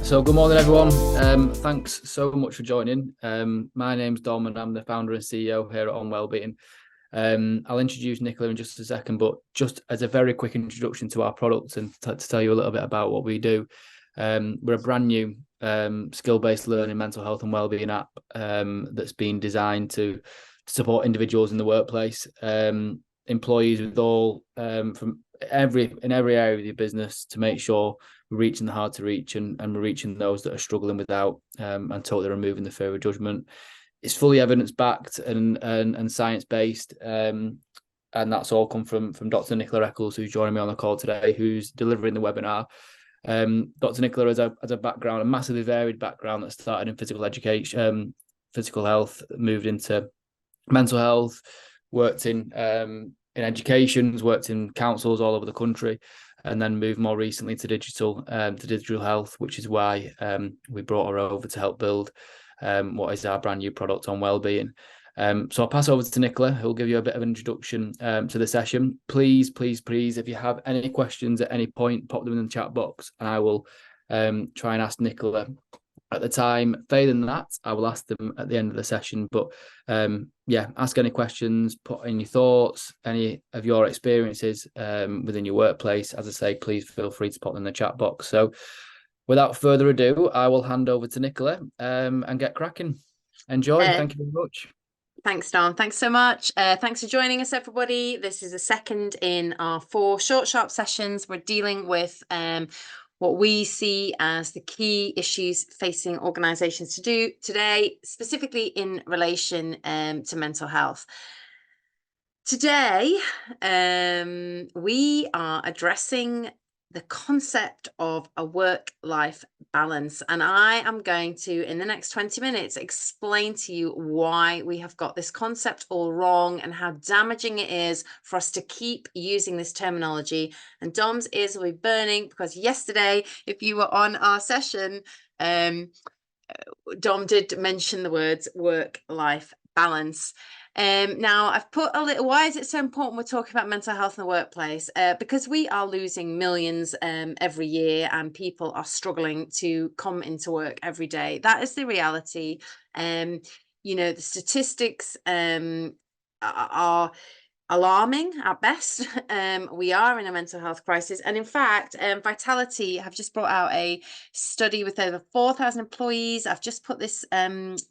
So good morning, everyone. Thanks so much for joining. My name's Dom and I'm the founder and CEO here at Wellbeing. I'll introduce Nicola in just a second, but just as a very quick introduction to our product and to tell you a little bit about what we do. We're a brand new skill-based learning mental health and wellbeing app that's been designed to support individuals in the workplace, employees with all from every area of your business to make sure we're reaching the hard to reach and we're reaching those that are struggling without and totally removing the fear of judgment. It's fully evidence backed and science based, and that's all come from Dr. Nicola Eccles, who's joining me on the call today, who's delivering the webinar. Dr. Nicola has a background, a massively varied background that started in physical education, physical health, moved into mental health, worked in education, worked in councils all over the country, and then moved more recently to digital health, which is why we brought her over to help build what is our brand new product on wellbeing. So I'll pass over to Nicola, who'll give you a bit of an introduction to the session. Please, if you have any questions at any point, pop them in the chat box and I will try and ask Nicola at the time. Failing that, I will ask them at the end of the session. But ask any questions, put in your thoughts, any of your experiences within your workplace. As I say, please feel free to put them in the chat box. So without further ado, I will hand over to Nicola and get cracking. Enjoy. Thank you very much. Thanks, Don. Thanks so much. Thanks for joining us, everybody. This is the second in our 4 short, sharp sessions. We're dealing with what we see as the key issues facing organizations to do today, specifically in relation to mental health. Today, we are addressing the concept of a work-life balance. And I am going to, in the next 20 minutes, explain to you why we have got this concept all wrong and how damaging it is for us to keep using this terminology. And Dom's ears will be burning because yesterday, if you were on our session, Dom did mention the words work-life balance. Now I've put a little, why is it so important we're talking about mental health in the workplace? Because we are losing millions every year and people are struggling to come into work every day. That is the reality. The statistics are alarming at best. We are in a mental health crisis. And in fact, Vitality have just brought out a study with over 4,000 employees. I've just put this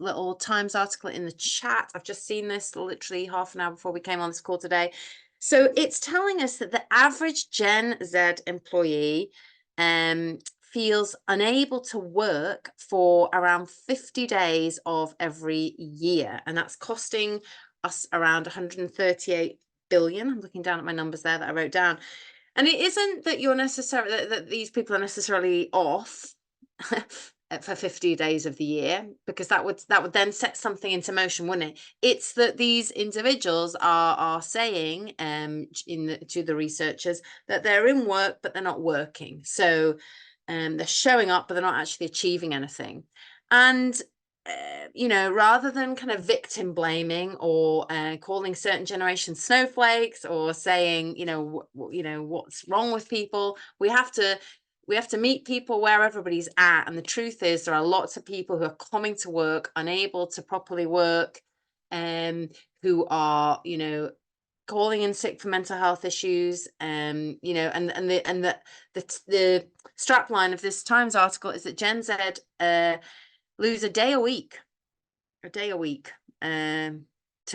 little Times article in the chat. I've just seen this literally half an hour before we came on this call today. So it's telling us that the average Gen Z employee feels unable to work for around 50 days of every year. And that's costing us around 138 billion. I'm looking down at my numbers there that I wrote down. And it isn't that you're necessarily that these people are necessarily off for 50 days of the year, because that would then set something into motion, wouldn't it? It's that these individuals are saying to the researchers that they're in work but they're not working. So they're showing up but they're not actually achieving anything. And rather than kind of victim blaming or calling certain generations snowflakes or saying, what's wrong with people, we have to meet people where everybody's at. And the truth is there are lots of people who are coming to work, unable to properly work, who are, calling in sick for mental health issues, and the strapline of this Times article is that Gen Z lose a day a week to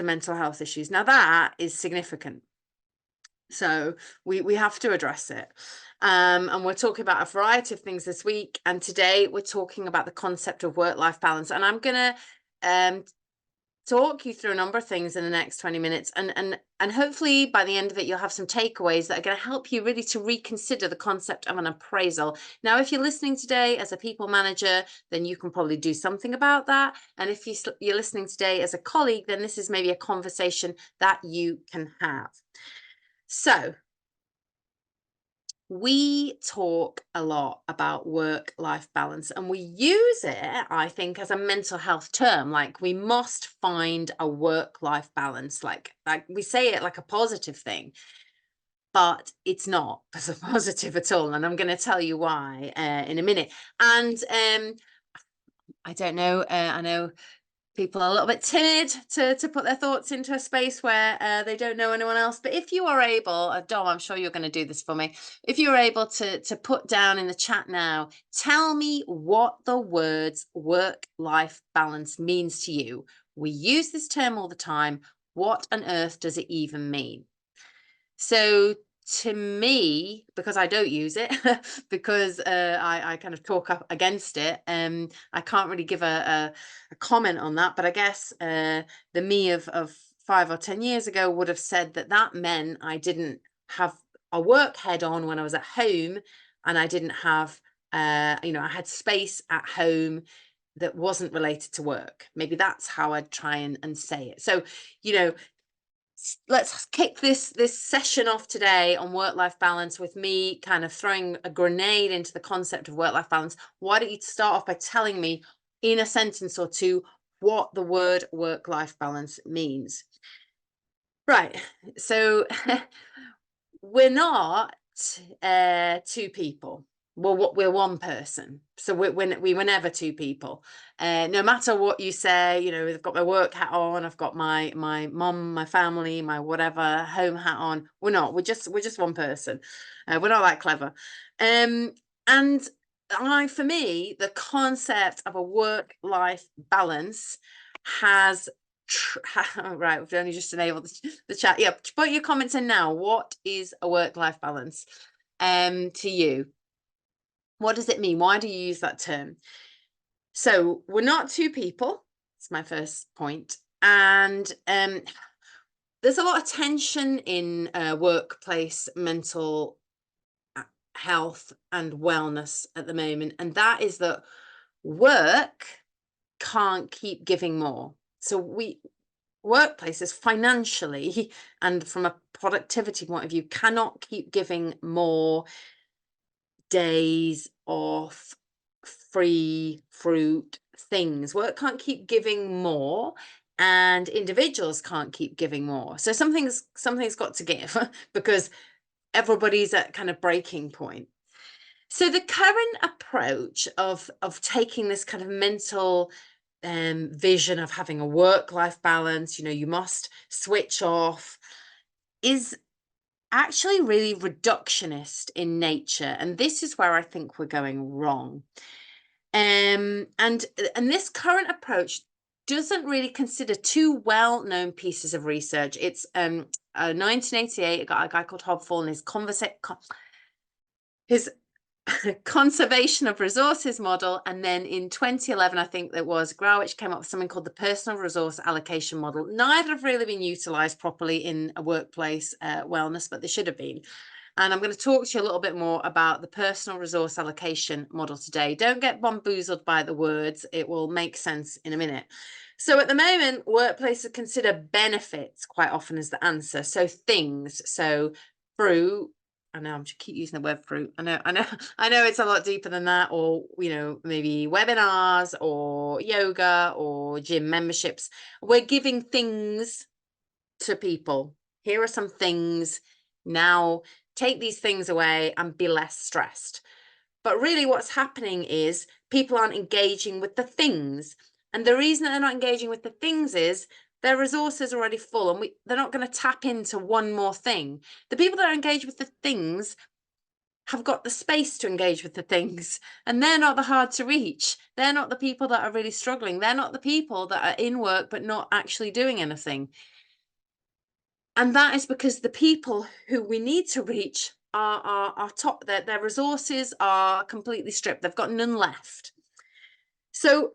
mental health issues. Now that is significant. So we have to address it. And we're talking about a variety of things this week. And today we're talking about the concept of work-life balance. And I'm going to talk you through a number of things in the next 20 minutes. And hopefully by the end of it, you'll have some takeaways that are going to help you really to reconsider the concept of an appraisal. Now, if you're listening today as a people manager, then you can probably do something about that. And if you're listening today as a colleague, then this is maybe a conversation that you can have. So we talk a lot about work-life balance and we use it, I think, as a mental health term. Like, we must find a work-life balance. Like we say it like a positive thing. but it's not positive at all. And I'm going to tell you why in a minute. And I don't know, I know people are a little bit timid to put their thoughts into a space where they don't know anyone else. But if you are able, Dom, I'm sure you're going to do this for me. If you're able to put down in the chat now, tell me what the words work-life balance means to you. We use this term all the time. What on earth does it even mean? So to me, because I don't use it, because I kind of talk up against it, I can't really give a comment on that. But I guess the me of 5 or 10 years ago would have said that that meant I didn't have a work head on when I was at home, and I didn't have, you know, I had space at home that wasn't related to work. Maybe that's how I'd try and say it. So, you know, let's kick this session off today on work-life balance with me kind of throwing a grenade into the concept of work-life balance. Why don't you start off by telling me in a sentence or two what the word work-life balance means? Right, so we're not two people. Well, we're one person, so we were never two people. No matter what you say, you know, I've got my work hat on, I've got my mum, my family, my whatever home hat on. We're not. We're just one person. We're not that clever. And for me, the concept of a work-life balance has right, we've only just enabled the chat. Yeah, put your comments in now. What is a work-life balance to you? What does it mean? Why do you use that term? So we're not two people. That's my first point. And there's a lot of tension in workplace mental health and wellness at the moment. And that is that work can't keep giving more. So workplaces financially and from a productivity point of view cannot keep giving more days off, free fruit, things. Work can't keep giving more, and individuals can't keep giving more. So something's got to give because everybody's at kind of breaking point. So the current approach of taking this kind of mental vision of having a work-life balance, you know, you must switch off, is actually really reductionist in nature. And this is where I think we're going wrong. And this current approach doesn't really consider two well-known pieces of research. It's 1988, a guy called Hobfall and his conservation of resources model, and then in 2011 I think there was Growich came up with something called the personal resource allocation model. Neither have really been utilized properly in a workplace wellness, but they should have been. And I'm going to talk to you a little bit more about the personal resource allocation model today. Don't get bamboozled by the words, it will make sense in a minute. So at the moment, workplaces consider benefits quite often as the answer. So things, so fruit, I know I'm just keep using the word fruit. I know it's a lot deeper than that, or you know, maybe webinars or yoga or gym memberships. We're giving things to people. Here are some things. Now take these things away and be less stressed. But really what's happening is people aren't engaging with the things. And the reason that they're not engaging with the things is their resources are already full, and they're not going to tap into one more thing. The people that are engaged with the things have got the space to engage with the things, and they're not the hard to reach. They're not the people that are really struggling. They're not the people that are in work but not actually doing anything. And that is because the people who we need to reach are top, their resources are completely stripped. They've got none left. So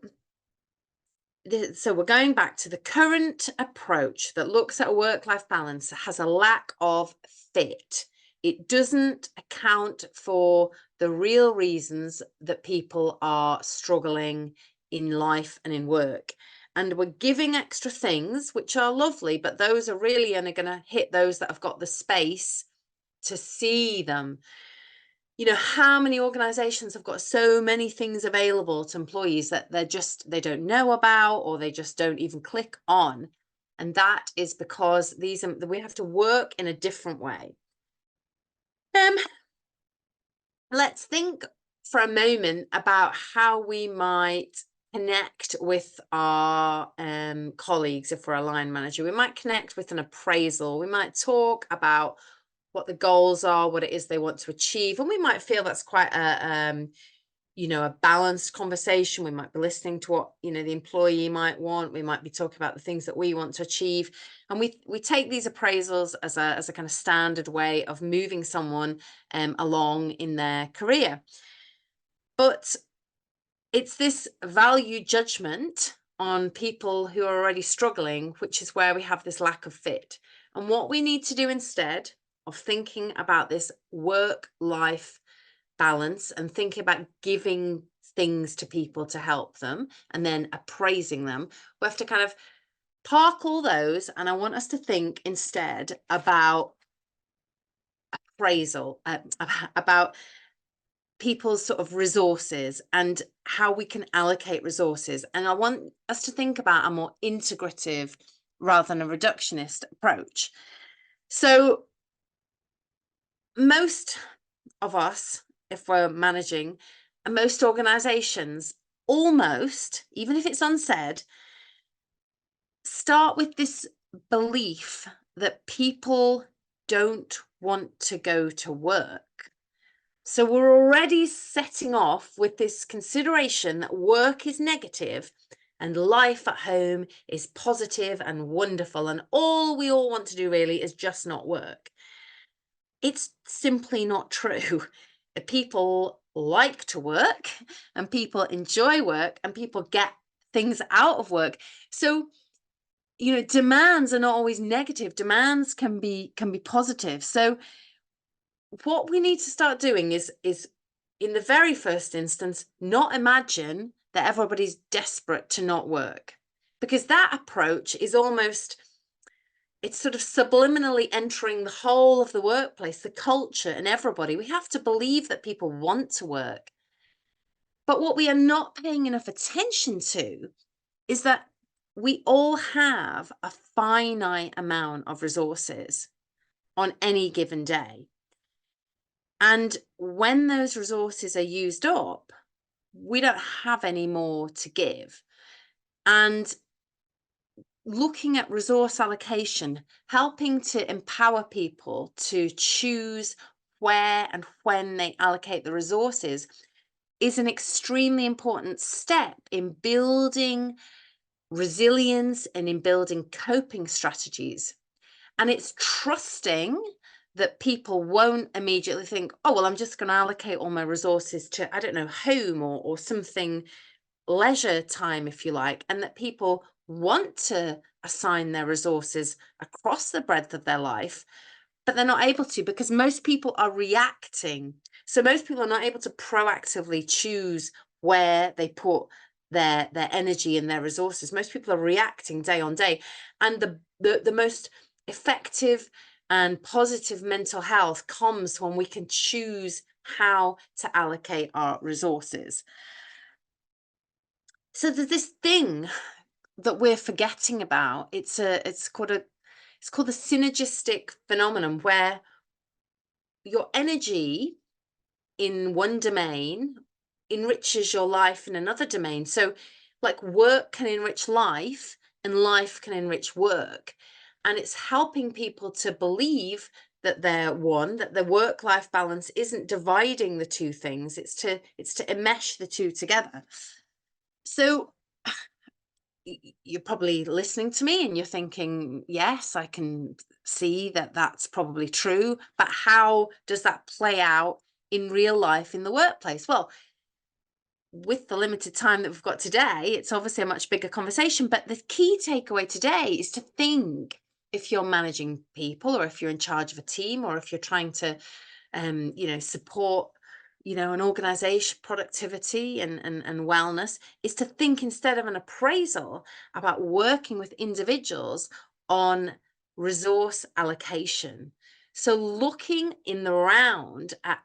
we're going back to the current approach that looks at a work-life balance has a lack of fit. It doesn't account for the real reasons that people are struggling in life and in work. And we're giving extra things, which are lovely, but those are really only going to hit those that have got the space to see them. You know, how many organizations have got so many things available to employees that they don't know about, or they just don't even click on. And that is because we have to work in a different way. Let's think for a moment about how we might connect with our colleagues if we're a line manager. We might connect with an appraisal. We might talk about what the goals are, what it is they want to achieve, and we might feel that's quite a balanced conversation. We might be listening to what the employee might want. We might be talking about the things that we want to achieve, and we take these appraisals as a kind of standard way of moving someone along in their career. But it's this value judgment on people who are already struggling, which is where we have this lack of fit. And what we need to do instead of thinking about this work-life balance and thinking about giving things to people to help them and then appraising them, we have to kind of park all those, and I want us to think instead about appraisal, about people's sort of resources and how we can allocate resources. And I want us to think about a more integrative rather than a reductionist approach. So most of us, if we're managing, and most organizations, almost, even if it's unsaid, start with this belief that people don't want to go to work. So we're already setting off with this consideration that work is negative and life at home is positive and wonderful, and all we all want to do really is just not work. It's simply not true. People like to work and people enjoy work and people get things out of work. So, demands are not always negative. Demands can be positive. So what we need to start doing is in the very first instance, not imagine that everybody's desperate to not work, because that approach is almost, it's sort of subliminally entering the whole of the workplace, the culture, and everybody. We have to believe that people want to work. But what we are not paying enough attention to is that we all have a finite amount of resources on any given day. And when those resources are used up, we don't have any more to give. And looking at resource allocation, helping to empower people to choose where and when they allocate the resources, is an extremely important step in building resilience and in building coping strategies. And it's trusting that people won't immediately think, oh, well, I'm just going to allocate all my resources to, I don't know, home or something, leisure time, if you like, and that people want to assign their resources across the breadth of their life, but they're not able to because most people are reacting. So most people are not able to proactively choose where they put their energy and their resources. Most people are reacting day on day. And the most effective and positive mental health comes when we can choose how to allocate our resources. So there's this thing that we're forgetting about. It's called the synergistic phenomenon, where your energy in one domain enriches your life in another domain. So like work can enrich life and life can enrich work. And it's helping people to believe that that the work-life balance isn't dividing the two things. It's to enmesh the two together. So you're probably listening to me and you're thinking, yes, I can see that that's probably true, but how does that play out in real life in the workplace? Well, with the limited time that we've got today, it's obviously a much bigger conversation, but the key takeaway today is to think, if you're managing people or if you're in charge of a team or if you're trying to support an organization productivity and wellness, is to think, instead of an appraisal, about working with individuals on resource allocation. So looking in the round at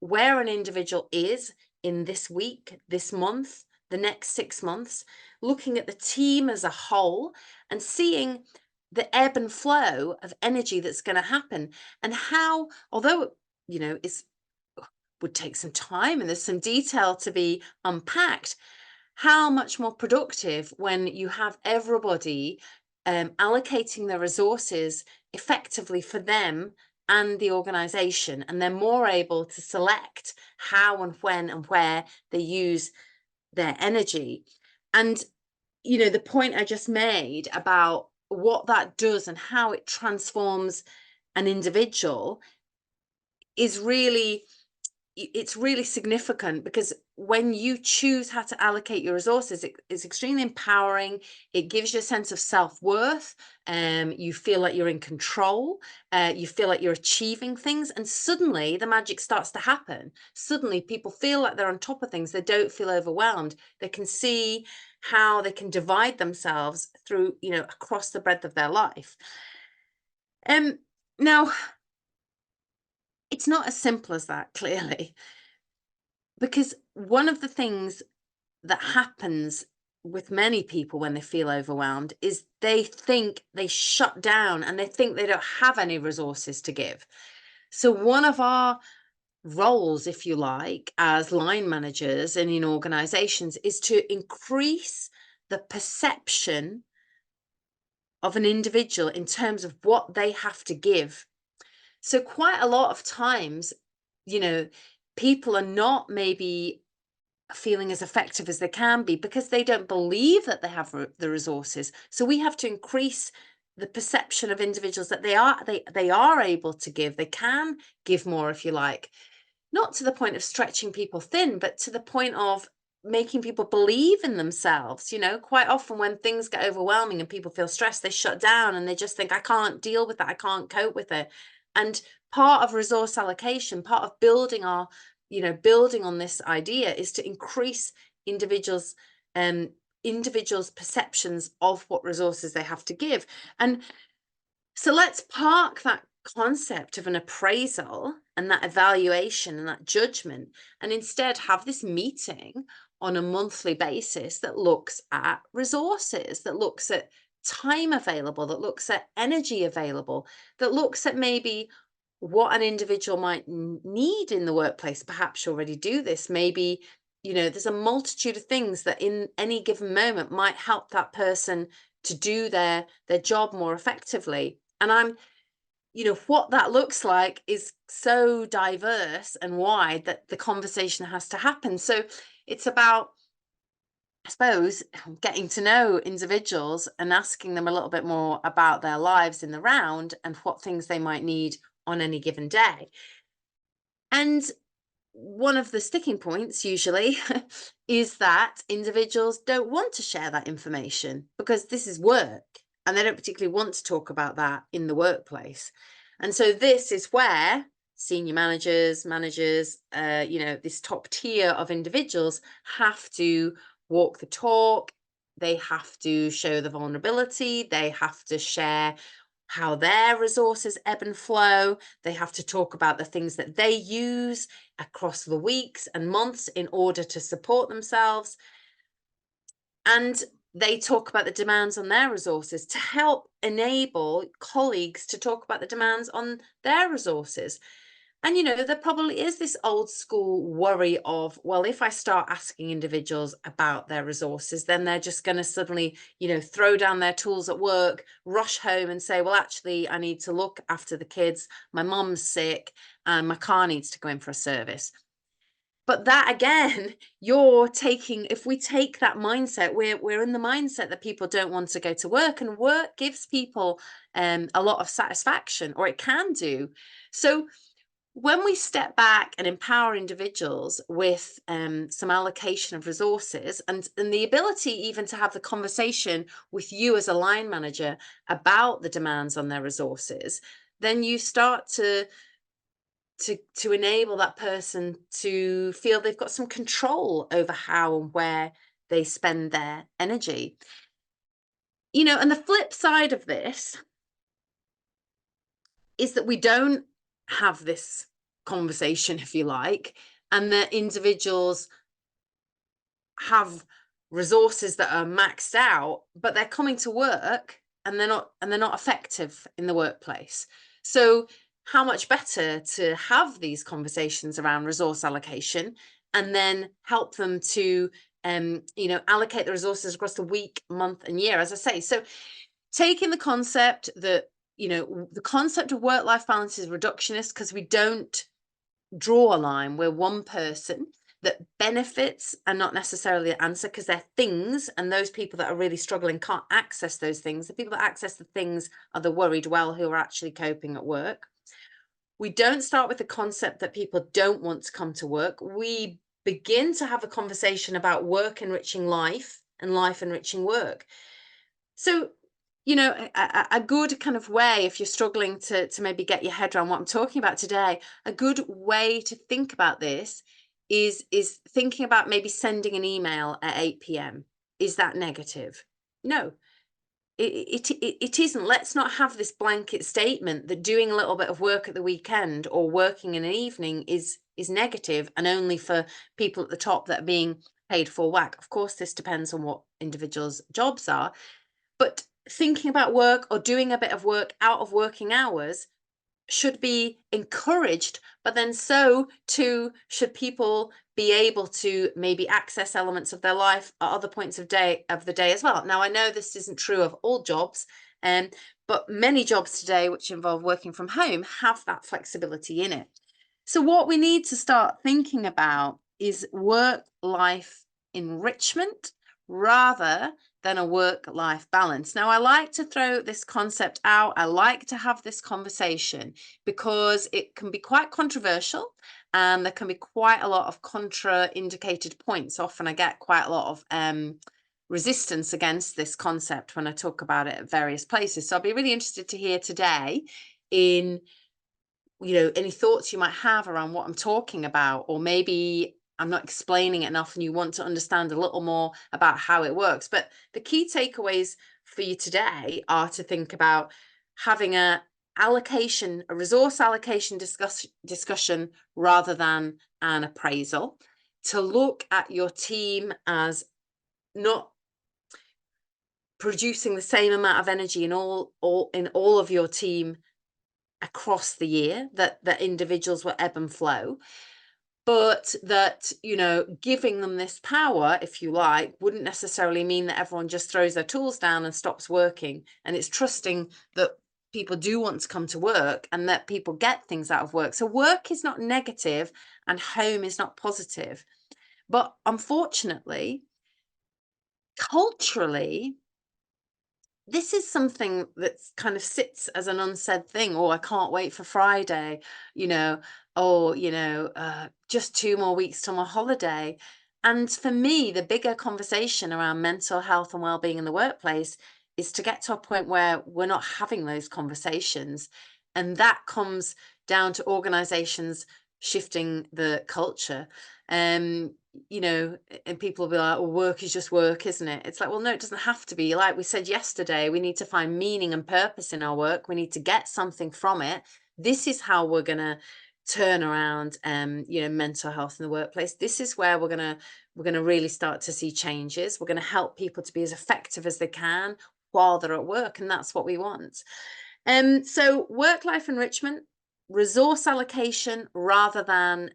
where an individual is in this week, this month, the next 6 months, looking at the team as a whole and seeing the ebb and flow of energy that's going to happen, and how, although it's would take some time and there's some detail to be unpacked. How much more productive when you have everybody allocating their resources effectively for them and the organization, and they're more able to select how and when and where they use their energy. And the point I just made about what that does and how it transforms an individual is really, it's really significant, because when you choose how to allocate your resources, it's extremely empowering. It gives you a sense of self-worth. You feel like you're in control. You feel like you're achieving things, and suddenly the magic starts to happen. Suddenly people feel like they're on top of things. They don't feel overwhelmed. They can see how they can divide themselves through, across the breadth of their life. Now, it's not as simple as that, clearly, because one of the things that happens with many people when they feel overwhelmed is they think they shut down and they think they don't have any resources to give. So one of our roles, if you like, as line managers and in organizations is to increase the perception of an individual in terms of what they have to give. So quite a lot of times, people are not maybe feeling as effective as they can be because they don't believe that they have the resources. So we have to increase the perception of individuals that they are able to give. They can give more, if you like, not to the point of stretching people thin, but to the point of making people believe in themselves. Quite often when things get overwhelming and people feel stressed, they shut down and they just think, I can't deal with that, I can't cope with it. And part of resource allocation, part of building on this idea, is to increase individuals' perceptions of what resources they have to give. And so let's park that concept of an appraisal and that evaluation and that judgment, and instead have this meeting on a monthly basis that looks at resources, that looks at time available, that looks at energy available, that looks at maybe what an individual might need in the workplace. Perhaps you already do this. Maybe, there's a multitude of things that in any given moment might help that person to do their job more effectively. And what that looks like is so diverse and wide that the conversation has to happen. So it's about, I suppose, getting to know individuals and asking them a little bit more about their lives in the round and what things they might need on any given day. And one of the sticking points usually is that individuals don't want to share that information because this is work and they don't particularly want to talk about that in the workplace. And so this is where senior managers, this top tier of individuals have to walk the talk. They have to show the vulnerability. They have to share how their resources ebb and flow. They have to talk about the things that they use across the weeks and months in order to support themselves. And they talk about the demands on their resources to help enable colleagues to talk about the demands on their resources. And, there probably is this old school worry of, well, if I start asking individuals about their resources, then they're just going to suddenly, throw down their tools at work, rush home and say, well, actually, I need to look after the kids. My mom's sick and my car needs to go in for a service. But that, again, if we take that mindset, we're in the mindset that people don't want to go to work, and work gives people a lot of satisfaction, or it can do. So when we step back and empower individuals with some allocation of resources and the ability even to have the conversation with you as a line manager about the demands on their resources, then you start to enable that person to feel they've got some control over how and where they spend their energy. And the flip side of this is that we don't have this conversation, if you like, and that individuals have resources that are maxed out, but they're coming to work and they're not effective in the workplace. So how much better to have these conversations around resource allocation and then help them to allocate the resources across the week, month, and year, as I say. So taking the concept that, the concept of work-life balance is reductionist because we don't draw a line where one person that benefits are not necessarily the answer because they're things, and those people that are really struggling can't access those things. The people that access the things are the worried well who are actually coping at work. We don't start with the concept that people don't want to come to work. We begin to have a conversation about work enriching life and life enriching work. So, a good kind of way, if you're struggling to maybe get your head around what I'm talking about today, a good way to think about this is thinking about maybe sending an email at 8 p.m. Is that negative? No, it isn't. Let's not have this blanket statement that doing a little bit of work at the weekend or working in an evening is negative and only for people at the top that are being paid full whack. Of course, this depends on what individuals' jobs are, but thinking about work or doing a bit of work out of working hours should be encouraged, but then so too should people be able to maybe access elements of their life at other points of the day as well. Now, I know this isn't true of all jobs, but many jobs today which involve working from home have that flexibility in it. So what we need to start thinking about is work-life enrichment rather than a work-life balance. Now, I like to throw this concept out. I like to have this conversation because it can be quite controversial and there can be quite a lot of contraindicated points. Often I get quite a lot of resistance against this concept when I talk about it at various places. So I'll be really interested to hear today in any thoughts you might have around what I'm talking about, or maybe I'm not explaining it enough and you want to understand a little more about how it works. But the key takeaways for you today are to think about having a resource allocation discussion rather than an appraisal, to look at your team as not producing the same amount of energy in all of your team across the year, that individuals will ebb and flow, but that giving them this power, if you like, wouldn't necessarily mean that everyone just throws their tools down and stops working. And it's trusting that people do want to come to work and that people get things out of work. So work is not negative and home is not positive. But unfortunately, culturally, this is something that's kind of sits as an unsaid thing. Oh, I can't wait for Friday, just 2 more weeks till my holiday. And for me, the bigger conversation around mental health and well-being in the workplace is to get to a point where we're not having those conversations. And that comes down to organizations shifting the culture. And people will be like, well, work is just work, isn't it? It's like, well, no, it doesn't have to be. Like we said yesterday, we need to find meaning and purpose in our work. We need to get something from it. This is how we're going to turn around, mental health in the workplace. This is where we're going to really start to see changes. We're going to help people to be as effective as they can while they're at work. And that's what we want. So work-life enrichment, resource allocation rather than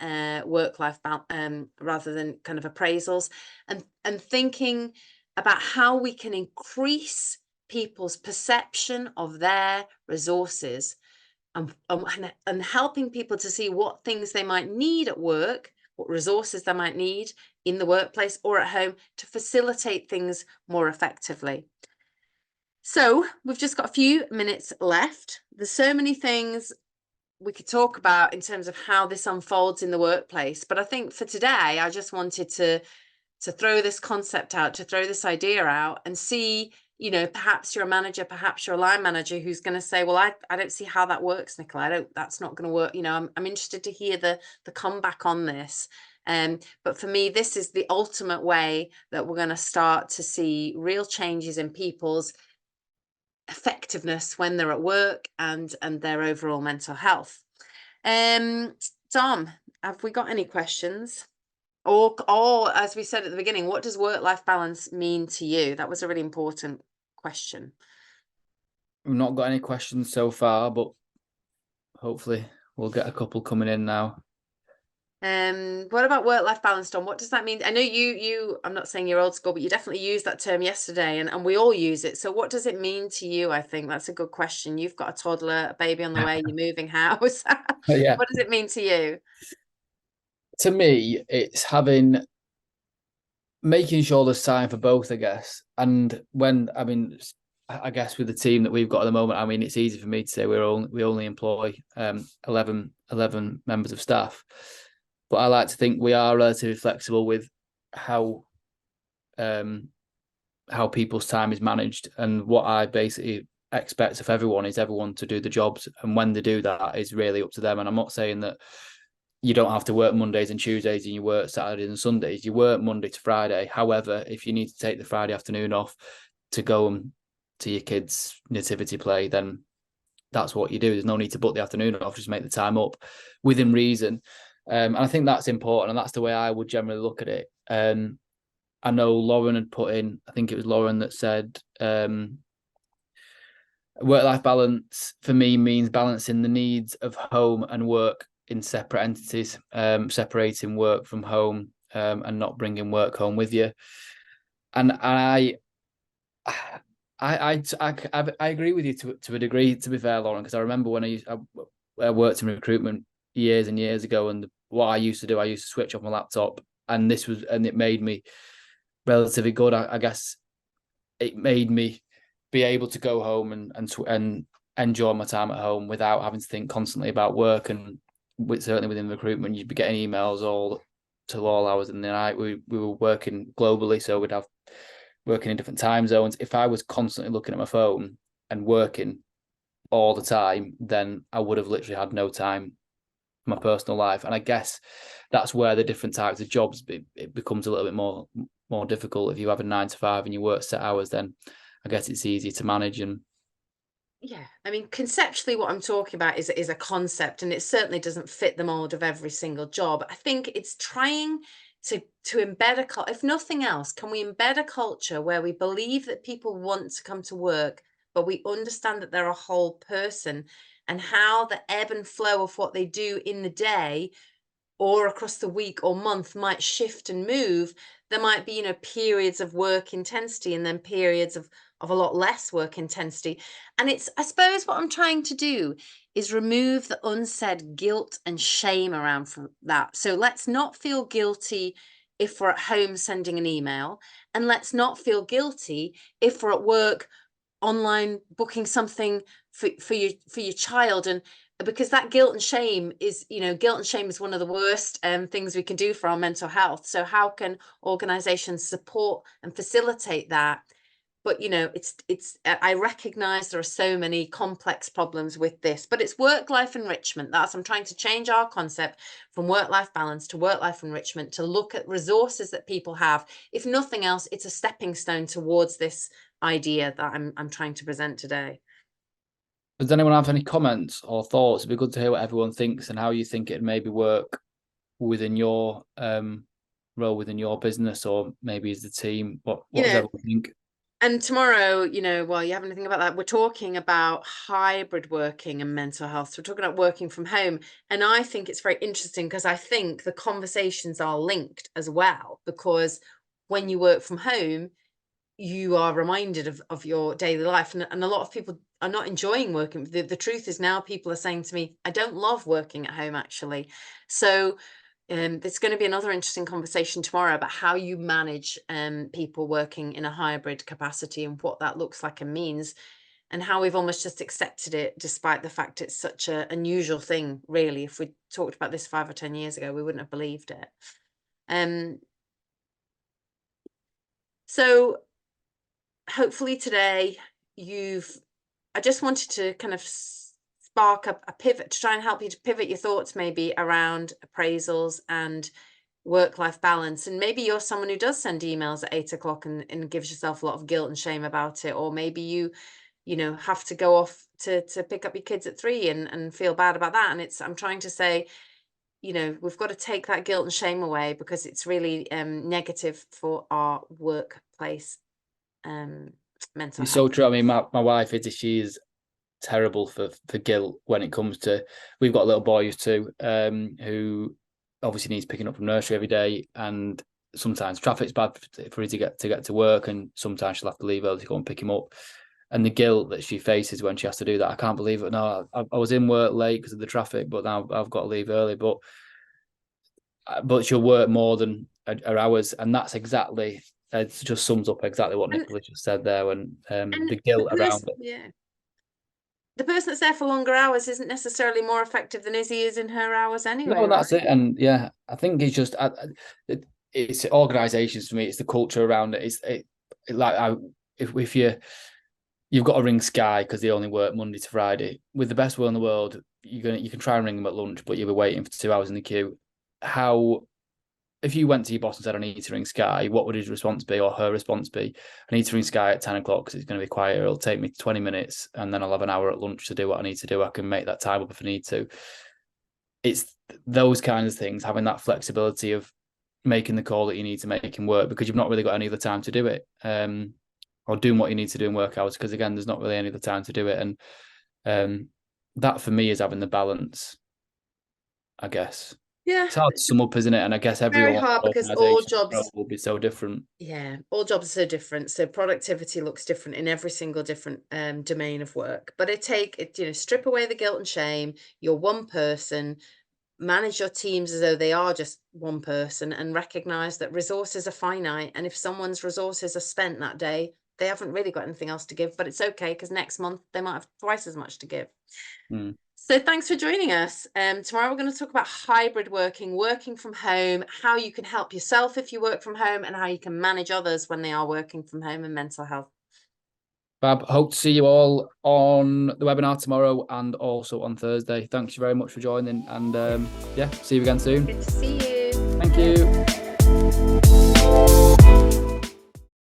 rather than kind of appraisals, and thinking about how we can increase people's perception of their resources, and helping people to see what things they might need at work, what resources they might need in the workplace or at home to facilitate things more effectively. So we've just got a few minutes left. There's so many things we could talk about in terms of how this unfolds in the workplace. But I think for today, I just wanted to throw this concept out, to throw this idea out and see, perhaps you're a manager, perhaps you're a line manager who's going to say, well, I don't see how that works, Nicola. That's not going to work. I'm interested to hear the comeback on this. But for me, this is the ultimate way that we're going to start to see real changes in people's effectiveness when they're at work and their overall mental health. Dom, have we got any questions? Or as we said at the beginning, what does work-life balance mean to you? That was a really important question. We've not got any questions so far, but hopefully we'll get a couple coming in now. What about work-life balance, Dom? What does that mean? I know I'm not saying you're old school, but you definitely used that term yesterday, and we all use it. So what does it mean to you? I think that's a good question. You've got a toddler, a baby on the way, you're moving house. Yeah. What does it mean to you? To me, it's making sure there's time for both, I guess. And I guess with the team that we've got at the moment, I mean, it's easy for me to say we only employ 11 members of staff, but I like to think we are relatively flexible with how people's time is managed. And what I basically expect of everyone is everyone to do the jobs, and when they do that is really up to them. And I'm not saying that you don't have to work Mondays and Tuesdays and you work Saturdays and Sundays. You work Monday to Friday. However, if you need to take the Friday afternoon off to go to your kids' nativity play, then that's what you do. There's no need to book the afternoon off. Just make the time up within reason. And I think that's important. And that's the way I would generally look at it. I know Lauren had put in, I think it was Lauren that said, work-life balance for me means balancing the needs of home and work in separate entities, separating work from home, and not bringing work home with you. And I agree with you to a degree, to be fair, Lauren, because I remember when I worked in recruitment years and years ago, and what I used to do, I used to switch off my laptop, and it made me relatively good. I guess it made me be able to go home and enjoy my time at home without having to think constantly about work. And certainly within recruitment, you'd be getting emails till all hours in the night. We were working globally, so we'd have working in different time zones. If I was constantly looking at my phone and working all the time, then I would have literally had no time for my personal life. And I guess that's where the different types of jobs, it becomes a little bit more difficult. If you have a 9 to 5 and you work set hours, then I guess it's easy to manage. And yeah, I mean, conceptually, what I'm talking about is a concept, and it certainly doesn't fit the mold of every single job. I think it's trying to embed if nothing else, can we embed a culture where we believe that people want to come to work, but we understand that they're a whole person, and how the ebb and flow of what they do in the day or across the week or month might shift and move. There might be, periods of work intensity and then periods of a lot less work intensity. And I suppose what I'm trying to do is remove the unsaid guilt and shame around from that. So let's not feel guilty if we're at home sending an email, and let's not feel guilty if we're at work online booking something for your child. And because that guilt and shame is one of the worst things we can do for our mental health. So how can organizations support and facilitate that? But I recognize there are so many complex problems with this, but it's work-life enrichment. I'm trying to change our concept from work-life balance to work-life enrichment, to look at resources that people have. If nothing else, it's a stepping stone towards this idea that I'm trying to present today. does anyone have any comments or thoughts? It'd be good to hear what everyone thinks and how you think it maybe work within your role within your business, or maybe as the team. What does everyone think? And tomorrow, while you have anything about that, we're talking about hybrid working and mental health. So we're talking about working from home. And I think it's very interesting because I think the conversations are linked as well, because when you work from home, you are reminded of your daily life. And a lot of people are not enjoying working. The truth is, now people are saying to me, I don't love working at home, actually. So there's going to be another interesting conversation tomorrow about how you manage people working in a hybrid capacity and what that looks like and means, and how we've almost just accepted it, despite the fact it's such an unusual thing, really. If we talked about this 5 or 10 years ago, we wouldn't have believed it. So hopefully today I just wanted to kind of spark a pivot, to try and help you to pivot your thoughts maybe around appraisals and work-life balance. And maybe you're someone who does send emails at 8 o'clock and gives yourself a lot of guilt and shame about it. Or maybe you have to go off to pick up your kids at 3 and feel bad about that. And I'm trying to say, we've got to take that guilt and shame away, because it's really negative for our workplace mental It's health. so true. I mean, my wife, she's terrible for guilt when it comes to. We've got little boys too, who obviously needs picking up from nursery every day, and sometimes traffic's bad for her to get to work, and sometimes she'll have to leave early to go and pick him up. And the guilt that she faces when she has to do that, I can't believe it. No, I was in work late because of the traffic, but now I've got to leave early. But she'll work more than her hours, and that's exactly. It just sums up exactly what Nicola just said there, when the guilt around it. Yeah. The person that's there for longer hours isn't necessarily more effective than Izzy is in her hours anyway. No, that's it. And yeah, I think it's just it's organisations for me. It's the culture around it. If you've got to ring Sky because they only work Monday to Friday. With the best will in the world, you can try and ring them at lunch, but you'll be waiting for 2 hours in the queue. If you went to your boss and said, I need to ring Sky, what would his response be, or her response be? I need to ring Sky at 10 o'clock because it's going to be quiet. It'll take me 20 minutes and then I'll have an hour at lunch to do what I need to do. I can make that time up if I need to. It's those kinds of things, having that flexibility of making the call that you need to make and work, because you've not really got any other time to do it, or doing what you need to do in work hours, because again, there's not really any other time to do it. And that for me is having the balance, I guess. Yeah, it's hard to sum up, isn't it? And I guess very hard because all jobs will be so different. Yeah, all jobs are so different. So productivity looks different in every single different domain of work. But strip away the guilt and shame. You're one person. Manage your teams as though they are just one person, and recognize that resources are finite. And if someone's resources are spent that day, they haven't really got anything else to give. But it's okay, because next month they might have twice as much to give. Mm. So thanks for joining us. Tomorrow we're going to talk about hybrid working from home, how you can help yourself if you work from home, and how you can manage others when they are working from home, and mental health. Fab. Hope to see you all on the webinar tomorrow and also on Thursday. Thanks very much for joining, and see you again soon. Good to see you. Thank you.